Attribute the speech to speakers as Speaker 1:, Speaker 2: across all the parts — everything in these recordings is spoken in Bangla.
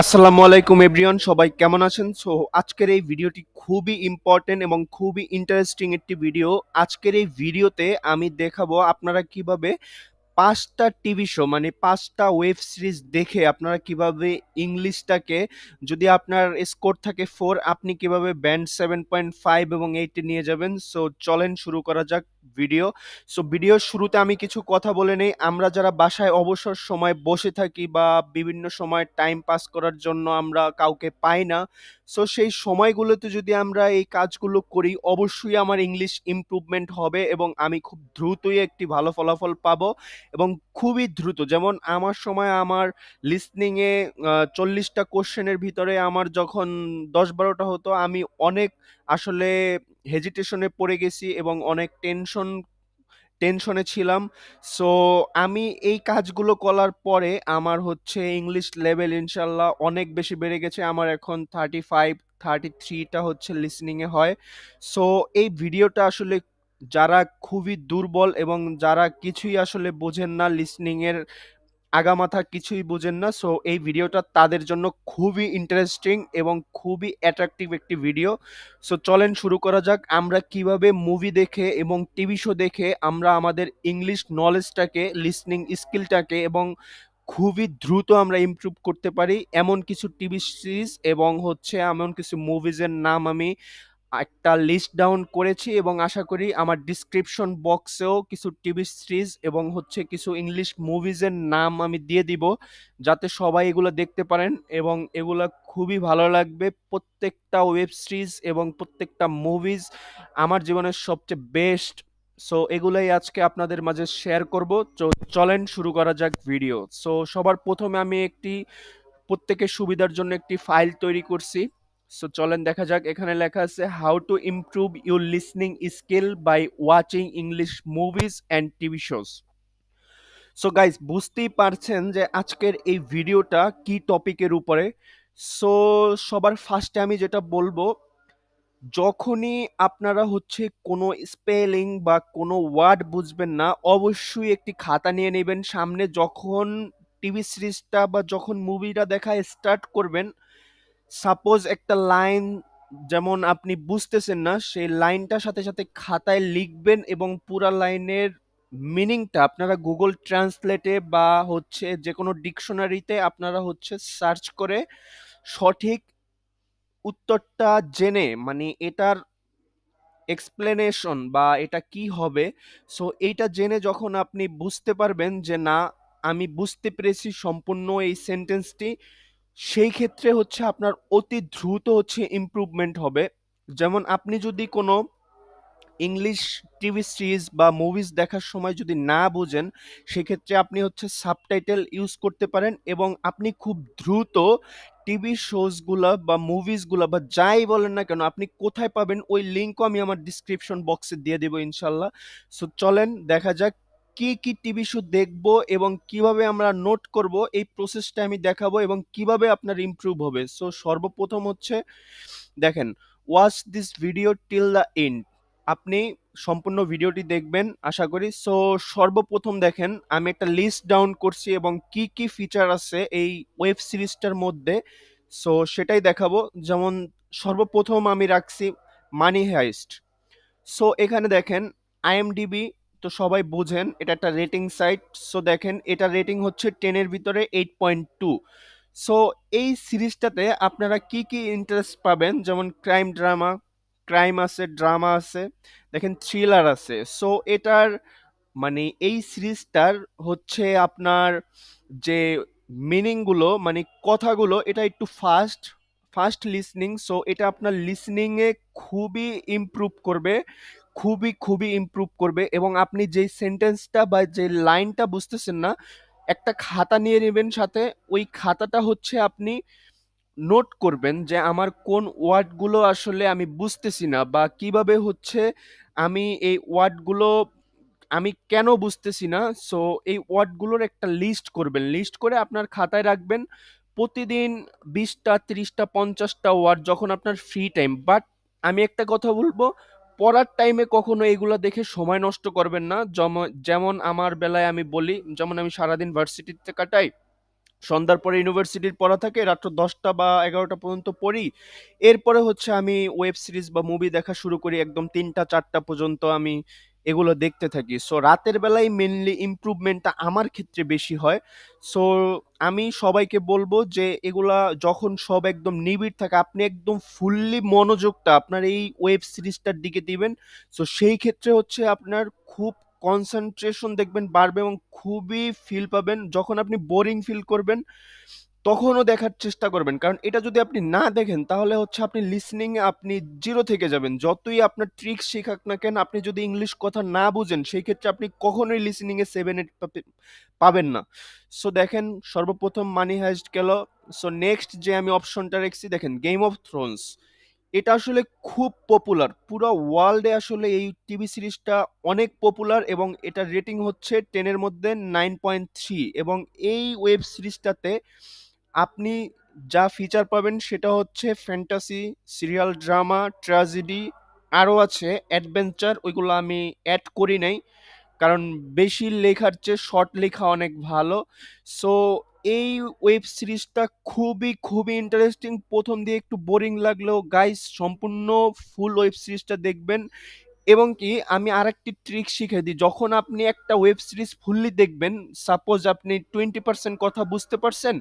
Speaker 1: আসসালামু আলাইকুম এভরিওয়ান, সবাই কেমন আছেন? সো আজকের এই ভিডিওটি খুবই ইম্পর্টেন্ট এবং খুবই ইন্টারেস্টিং একটি ভিডিও। আজকের এই ভিডিওতে আমি দেখাবো আপনারা কিভাবে ৫টা টিভি শো মানে ৫টা ওয়েব সিরিজ দেখে আপনারা কিভাবে ইংলিশটাকে, যদি আপনার স্কোর থাকে 4, আপনি কিভাবে ব্যান্ড 7.5 এবং 8 এ নিয়ে যাবেন। সো চলেন শুরু করা যাক ভিডিও। সো ভিডিওর শুরুতে আমি কিছু কথা বলে নেই। আমরা যারা বাসায় অবসর সময় বসে থাকি বা বিভিন্ন সময় টাইম পাস করার জন্য আমরা কাউকে পাই না। সো সেই সময়গুলোতে যদি আমরা এই কাজগুলো করি, অবশ্যই আমার ইংলিশ ইমপ্রুভমেন্ট হবে এবং আমি খুব দ্রুতই একটি ভালো ফলাফল পাবো এবং খুবই দ্রুত। যেমন আমার সময় আমার লিসনিংয়ে ৪০টা কোশ্চেনের ভিতরে আমার যখন ১০-১২টা হতো, আমি অনেক আসলে হেজিটেশনে পড়ে গেছি এবং অনেক টেনশনে ছিলাম। সো আমি এই কাজগুলো করার পরে আমার হচ্ছে ইংলিশ লেভেল ইনশাআল্লাহ অনেক বেশি বেড়ে গেছে। আমার এখন 35, 33 টা হচ্ছে লিসনিং এ হয়। সো এই ভিডিওটা আসলে যারা খুবই দুর্বল এবং যারা কিছুই আসলে বোঝেন না, লিসনিং এর আগামাথা কিছুই বোঝেন না, সো এই ভিডিওটা তাদের জন্য খুবই ইন্টারেস্টিং এবং খুবই অ্যাট্রাকটিভ একটি ভিডিও। সো চলেন শুরু করা যাক। আমরা কিভাবে মুভি দেখে এবং টিভি শো দেখে আমরা আমাদের ইংলিশ নলেজটাকে, লিসনিং স্কিলটাকে এবং খুবই দ্রুত আমরা ইমপ্রুভ করতে পারি, এমন কিছু টিভি সিরিজ এবং হচ্ছে এমন কিছু মুভিজের নাম আমি একটা লিস্ট ডাউন করেছি এবং আশা করি আমার ডিসক্রিপশন বক্সেও কিছু টিভি সিরিজ এবং হচ্ছে কিছু ইংলিশ মুভিজের নাম আমি দিয়ে দিব, যাতে সবাই এগুলো দেখতে পারেন এবং এগুলা খুবই ভালো লাগবে। প্রত্যেকটা ওয়েব সিরিজ এবং প্রত্যেকটা মুভিজ আমার জীবনের সবচেয়ে বেস্ট। সো এগুলাই আজকে আপনাদের মাঝে শেয়ার করব। তো চলেন শুরু করা যাক ভিডিও। সো সবার প্রথমে আমি প্রত্যেকের সুবিধার জন্য একটি ফাইল তৈরি করছি। সো চলেন দেখা যাক। এখানে লেখা আছে how to improve your listening skill by watching English movies and TV shows. So guys, বুঝতেই পারছেন যে আজকের এই ভিডিওটা কি টপিকের উপরে। সো সবার ফার্স্টে আমি যেটা বলবো, যখনই আপনারা হচ্ছে কোনো স্পেলিং বা কোনো ওয়ার্ড বুঝবেন না, অবশ্যই একটি খাতা নিয়ে নেবেন সামনে। যখন টিভি সিরিজটা বা যখন মুভিটা দেখা স্টার্ট করবেন, সাপোজ একটা লাইন যেমন আপনি বুঝতেছেন না, সেই লাইনটার সাথে সাথে খাতায় লিখবেন এবং পুরা লাইনের মিনিংটা আপনারা গুগল ট্রান্সলেটে বা হচ্ছে যে কোনো ডিকশনারিতে আপনারা হচ্ছে সার্চ করে সঠিক উত্তরটা জেনে, মানে এটার এক্সপ্লেনেশন বা এটা কি হবে, সো এইটা জেনে যখন আপনি বুঝতে পারবেন যে না, আমি বুঝতে পেরেছি সম্পূর্ণ এই সেন্টেন্সটি, সেই ক্ষেত্রে হচ্ছে আপনার অতি দ্রুত হচ্ছে ইমপ্রুভমেন্ট হবে। যেমন আপনি যদি কোনো ইংলিশ টিভি সিরিজ বা মুভিজ দেখার সময় যদি না বুঝেন, সেক্ষেত্রে আপনি হচ্ছে সাবটাইটেল ইউজ করতে পারেন এবং আপনি খুব দ্রুত টিভি শোজগুলা বা মুভিজগুলা বা যাই বলেন না কেন, আপনি কোথায় পাবেন ওই লিঙ্কও আমি আমার ডিসক্রিপশন বক্সে দিয়ে দেবো ইনশাল্লাহ। সো চলেন দেখা যাক কি কি টিভি শো দেখবো এবং কিভাবে আমরা নোট করব, এই প্রসেসটা আমি দেখাবো এবং কিভাবে আপনার ইমপ্রুভ হবে। সো সর্বপ্রথম হচ্ছে দেখেন, watch this video till the end. আপনি সম্পূর্ণ ভিডিওটি দেখবেন আশা করি। সো সর্বপ্রথম দেখেন, আমি একটা লিস্ট ডাউন করছি এবং কি কি ফিচার আছে এই ওয়েব সিরিজটার মধ্যে, সো সেটাই দেখাবো। যেমন সর্বপ্রথম আমি রাখছি মানি হাইস্ট। সো এখানে দেখেন আইএমডিবি, তো সবাই বুঝেন এটা একটা রেটিং সাইট। সো দেখেন এটা রেটিং হচ্ছে 10-এর ভিতরে 8.2। সো এই সিরিজটাতে আপনারা কি কি ইন্টারেস্ট পাবেন, যেমন ক্রাইম ড্রামা, ক্রাইম আছে, ড্রামা আছে, দেখেন থ্রিলার আছে। সো এটার মানে এই সিরিজটার হচ্ছে আপনার যে মিনিংগুলো মানে কথাগুলো, এটা একটু ফাস্ট ফাস্ট লিসনিং। সো এটা আপনার লিসনিংয়ে খুবই ইমপ্রুভ করবে, খুবই খুবই ইমপ্রুভ করবে। এবং আপনি যেই সেন্টেন্সটা বা যে লাইনটা বুঝতেছেন না, একটা খাতা নিয়ে নেবেন সাথে। ওই খাতাটা হচ্ছে আপনি নোট করবেন যে আমার কোন ওয়ার্ডগুলো আসলে আমি বুঝতেছি না বা কিভাবে হচ্ছে আমি এই ওয়ার্ডগুলো আমি কেন বুঝতেছি না। সো এই ওয়ার্ডগুলোর একটা লিস্ট করবেন, লিস্ট করে আপনার খাতায় রাখবেন। প্রতিদিন 20টা, 30টা, 50টা ওয়ার্ড যখন আপনার ফ্রি টাইম। বাট আমি একটা কথা বলবো, পড়ার টাইমে কখনো এগুলা দেখে সময় নষ্ট করবেন না। যেমন আমার বেলায় আমি বলি, যেমন আমি সারাদিন ভার্সিটিতে কাটাই, সন্ধ্যার পরে ইউনিভার্সিটির পড়া থাকে, রাত্র 10টা বা 11টা পর্যন্ত পড়ি। এরপরে হচ্ছে আমি ওয়েব সিরিজ বা মুভি দেখা শুরু করি, একদম 3টা 4টা পর্যন্ত আমি এগুলো দেখতে থাকি। সো রাতের বেলায় মেনলি ইমপ্রুভমেন্টটা আমার ক্ষেত্রে বেশি হয়। সো আমি সবাইকে বলবো যে এগুলা যখন সব একদম নিবিড় থাকে, আপনি একদম ফুললি মনোযোগটা আপনার এই ওয়েব সিরিজটার দিকে দিবেন। সো সেই ক্ষেত্রে হচ্ছে আপনার খুব কনসেন্ট্রেশন দেখবেন বাড়বে এবং খুবই ফিল পাবেন। যখন আপনি বোরিং ফিল করবেন তখনও দেখার চেষ্টা করবেন, কারণ এটা যদি আপনি না দেখেন তাহলে হচ্ছে আপনি লিসনিং এ আপনি জিরো থেকে যাবেন। যতই আপনার ট্রিক্স শেখাক না কেন, আপনি যদি ইংলিশ কথা না বুঝেন সেই ক্ষেত্রে আপনি কখনোই লিসনিং এ 7-8 পাবেন না। সো দেখেন, সর্বপ্রথম মানি হাইস্ট গেল। সো নেক্সট যে আমি অপশনটা রেখেছি, দেখেন গেম অফ থ্রোনস। এটা আসলে খুব পপুলার, পুরো ওয়ার্ল্ডে আসলে এই টিভি সিরিজটা অনেক পপুলার এবং এটার রেটিং হচ্ছে 10-এর মধ্যে 9.3। এবং এই ওয়েব সিরিজটাতে আপনি যা ফিচার পাবেন সেটা হচ্ছে ফ্যান্টাসি, সিরিয়াল ড্রামা, ট্র্যাজেডি, আরও আছে অ্যাডভেঞ্চার, ওইগুলো আমি অ্যাড করি নাই, কারণ বেশি লেখার চেয়ে শর্ট লেখা অনেক ভালো। সো এই ওয়েব সিরিজটা খুবই খুবই ইন্টারেস্টিং। প্রথম দিয়ে একটু বোরিং লাগলেও গাইস সম্পূর্ণ ফুল ওয়েব সিরিজটা দেখবেন। এবং কি আমি আরেকটি ট্রিক শিখিয়ে দিই, যখন আপনি একটা ওয়েব সিরিজ ফুললি দেখবেন, সাপোজ আপনি 20% কথা বুঝতে পারছেন,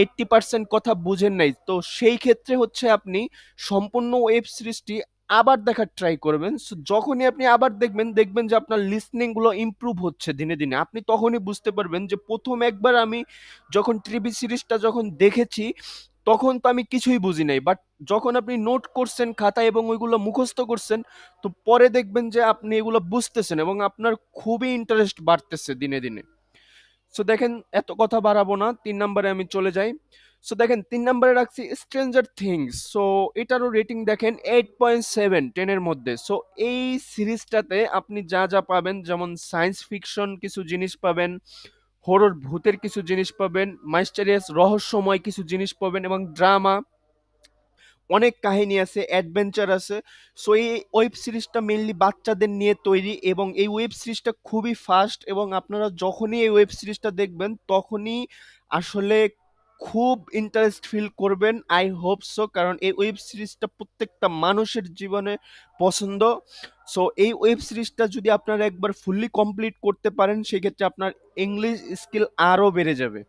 Speaker 1: 80% কথা বুঝেন নাই, তো সেই ক্ষেত্রে হচ্ছে আপনি সম্পূর্ণ ওয়েব সিরিজটি আবার দেখার ট্রাই করবেন। সো যখনই আপনি আবার দেখবেন, দেখবেন যে আপনার লিসনিং গুলো ইমপ্রুভ হচ্ছে দিনে দিনে। আপনি তখনই বুঝতে পারবেন যে প্রথম একবার আমি যখন টিভি সিরিজটা যখন দেখেছি তখন তো আমি কিছুই বুঝি নাই, বাট যখন আপনি নোট করছেন খাতায় এবং ওইগুলো মুখস্থ করছেন, তো পরে দেখবেন যে আপনি এগুলো বুঝতেছেন এবং আপনার খুবই ইন্টারেস্ট বাড়তেছে দিনে দিনে। সো দেখেন, এত কথা বাড়াবো না, 3 নম্বরে আমি চলে যাই। সো দেখেন 3 নম্বরে রাখছি স্ট্রেঞ্জার থিংস। সো এটারও রেটিং দেখেন 8.7 10-এর মধ্যে। সো এই সিরিজটাতে আপনি যা যা পাবেন, যেমন সায়েন্স ফিকশন কিছু জিনিস পাবেন, হরর ভূতের কিছু জিনিস পাবেন, মাইস্টেরিয়াস রহস্যময় কিছু জিনিস পাবেন এবং ড্রামা, অনেক কাহিনী আছে, অ্যাডভেঞ্চার আছে। সো এই ওয়েব সিরিজটা মেইনলি বাচ্চাদের নিয়ে তৈরি এবং এই ওয়েব সিরিজটা খুবই ফাস্ট এবং আপনারা যখনই এই ওয়েব সিরিজটা দেখবেন তখনই আসলে খুব ইন্টারেস্ট ফিল করবেন। আই হোপ সো, কারণ এই ওয়েব সিরিজটা প্রত্যেকটা মানুষের জীবনে পছন্দ। সো এই ওয়েব সিরিজটা যদি আপনারা একবার ফুললি কমপ্লিট করতে পারেন সেক্ষেত্রে আপনার ইংলিশ স্কিল আরও বেড়ে যাবে,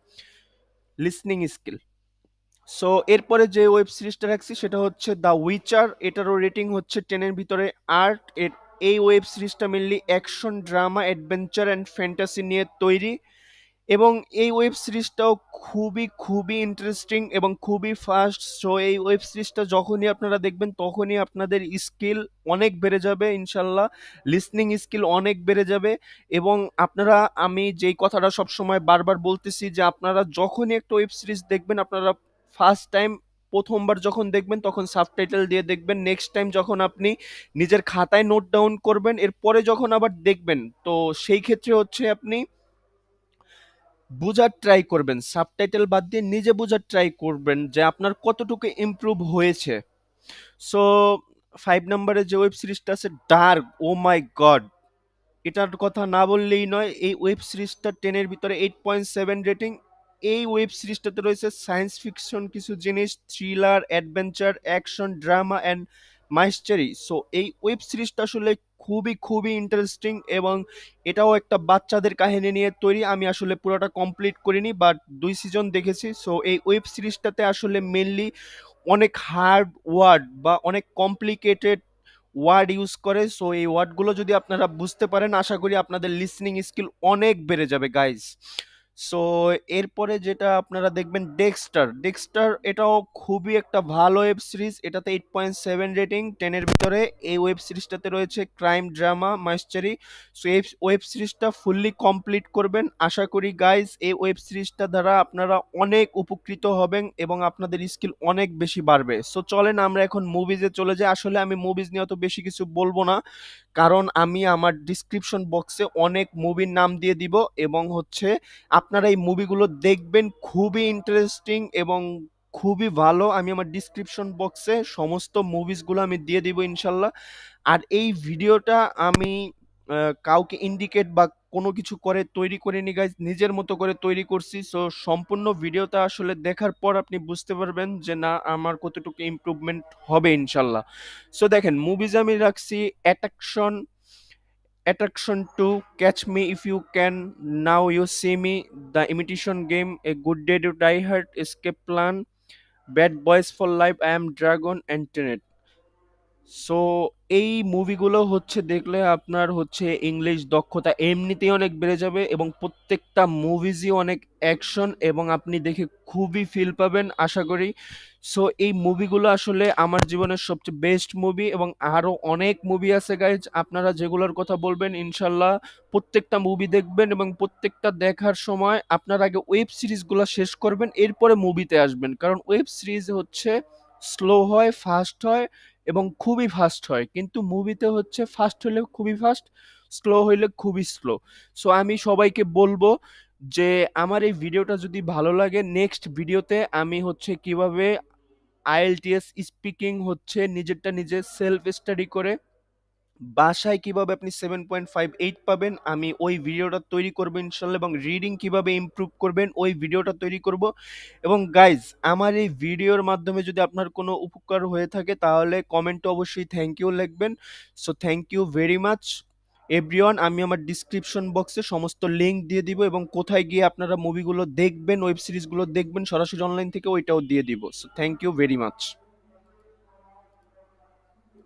Speaker 1: লিসনিং স্কিল। সো এরপরে যে ওয়েব সিরিজটা রাখছি সেটা হচ্ছে দ্য উইচার। এটারও রেটিং হচ্ছে 10-এর ভিতরে 8। এই ওয়েব সিরিজটা mainly action, drama, adventure and fantasy নিয়ে তৈরি এবং এই ওয়েব সিরিজটাও খুবই খুবই ইন্টারেস্টিং এবং খুবই ফাস্ট। সো এই ওয়েব সিরিজটা যখনই আপনারা দেখবেন তখনই আপনাদের স্কিল অনেক বেড়ে যাবে ইনশাল্লাহ, লিসনিং স্কিল অনেক বেড়ে যাবে। এবং আপনারা, আমি যেই কথাটা সবসময় বারবার বলতেছি যে আপনারা যখনই একটা ওয়েব সিরিজ দেখবেন, আপনারা ফার্স্ট টাইম প্রথমবার যখন দেখবেন তখন সাবটাইটেল দিয়ে দেখবেন। নেক্সট টাইম যখন আপনি নিজের খাতায় নোট ডাউন করবেন, এরপরে যখন আবার দেখবেন, তো সেই ক্ষেত্রে হচ্ছে আপনি বুঝার ট্রাই করবেন, সাবটাইটেল বাদ দিয়ে নিজে বুঝার ট্রাই করবেন যে আপনার কতটুকু ইমপ্রুভ হয়েছে। সো 5 নম্বরে যে ওয়েব সিরিজটা আছে ডার্ক, ও মাই গড, এটার কথা না বললেই নয়। এই ওয়েব সিরিজটা 10-এর ভিতরে 8.7 রেটিং। এই ওয়েব সিরিজটাতে রয়েছে সায়েন্স ফিকশন কিছু জিনিস, thriller, adventure, action, drama and mystery. So এই ওয়েব সিরিজটা আসলে খুবই খুবই ইন্টারেস্টিং এবং এটাও একটা বাচ্চাদের কাহিনী নিয়ে তৈরি। আমি আসলে পুরোটা কমপ্লিট করিনি, বাট 2 সিজন দেখেছি। সো এই ওয়েব সিরিজটাতে আসলে মেনলি অনেক হার্ড ওয়ার্ড বা অনেক কমপ্লিকেটেড ওয়ার্ড ইউজ করে। সো এই ওয়ার্ডগুলো যদি আপনারা বুঝতে পারেন, আশা করি আপনাদের লিসনিং স্কিল অনেক বেড়ে যাবে গাইজ। সো এরপরে যেটা আপনারা দেখবেন ডেক্সটার। ডেক্সটার এটাও খুবই একটা ভালো ওয়েব সিরিজ, এটাতে 8.7 রেটিং 10-এর ভিতরে। এই ওয়েব সিরিজটাতে রয়েছে ক্রাইম, ড্রামা, মাইস্টারি। সো এই ওয়েব সিরিজটা ফুললি কমপ্লিট করবেন। আশা করি গাইজ এই ওয়েব সিরিজটা দ্বারা আপনারা অনেক উপকৃত হবেন এবং আপনাদের স্কিল অনেক বেশি বাড়বে। সো চলেন আমরা এখন মুভিজে চলে যাই। আসলে আমি মুভিজ নিয়ে অত বেশি কিছু বলবো না, কারণ আমি আমার ডিসক্রিপশন বক্সে অনেক মুভির নাম দিয়ে দিব এবং হচ্ছে আপনারা এই মুভিগুলো দেখবেন, খুবই ইন্টারেস্টিং এবং খুবই ভালো। আমি আমার ডিসক্রিপশন বক্সে সমস্ত মুভিসগুলো আমি দিয়ে দিব ইনশাল্লাহ। আর এই ভিডিওটা আমি কাউকে ইন্ডিকেট বা কোনো কিছু করে তৈরি করিনি গাইজ, নিজের মতো করে তৈরি করছি। সো সম্পূর্ণ ভিডিওটা আসলে দেখার পর আপনি বুঝতে পারবেন যে না আমার কতটুকু ইমপ্রুভমেন্ট হবে ইনশাল্লাহ। সো দেখেন মুভিজ আমি রাখছি attraction, attraction two, catch me if you can, now you see me, the imitation game, a good day to die hard, escape plan, bad boys for life, I am dragon and tenet. So এই মুভিগুলো হচ্ছে দেখলে আপনার হচ্ছে ইংলিশ দক্ষতা এমনিতেই অনেক বেড়ে যাবে এবং প্রত্যেকটা মুভিজই অনেক অ্যাকশন এবং আপনি দেখে খুবই ফিল পাবেন আশা করি। সো এই মুভিগুলো আসলে আমার জীবনের সবচেয়ে বেস্ট মুভি এবং আরও অনেক মুভি আছে গাইজ, আপনারা যেগুলোর কথা বলবেন ইনশাল্লাহ প্রত্যেকটা মুভি দেখবেন এবং প্রত্যেকটা দেখার সময় আপনার আগে ওয়েব সিরিজগুলো শেষ করবেন, এরপরে মুভিতে আসবেন, কারণ ওয়েব সিরিজ হচ্ছে স্লো হয়, ফাস্ট হয় এবং খুবই ফাস্ট হয়, কিন্তু মুভিতে হচ্ছে ফাস্ট হলে খুবই ফাস্ট, স্লো হইলে খুবই স্লো। সো আমি সবাইকে বলবো যে আমার এই ভিডিওটা যদি ভালো লাগে, নেক্সট ভিডিওতে আমি হচ্ছে কিভাবে আইএলটিএস স্পিকিং হচ্ছে নিজেরটা নিজে সেলফ স্টাডি করে বাসায় কিভাবে আপনি 7.58 পাবেন আমি ওই ভিডিওটা তৈরি করবো ইনশাল্লাহ, এবং রিডিং কিভাবে ইমপ্রুভ করবেন ওই ভিডিওটা তৈরি করব। এবং গাইজ আমার এই ভিডিওর মাধ্যমে যদি আপনার কোনো উপকার হয়ে থাকে তাহলে কমেন্টে অবশ্যই থ্যাংক ইউ লিখবেন। So thank you very much everyone. আমি আমার ডিসক্রিপশন বক্সে সমস্ত লিঙ্ক দিয়ে দিব এবং কোথায় গিয়ে আপনারা মুভিগুলো দেখবেন, ওয়েব সিরিজগুলো দেখবেন সরাসরি অনলাইন থেকে, ওইটাও দিয়ে দিব। So thank you very much.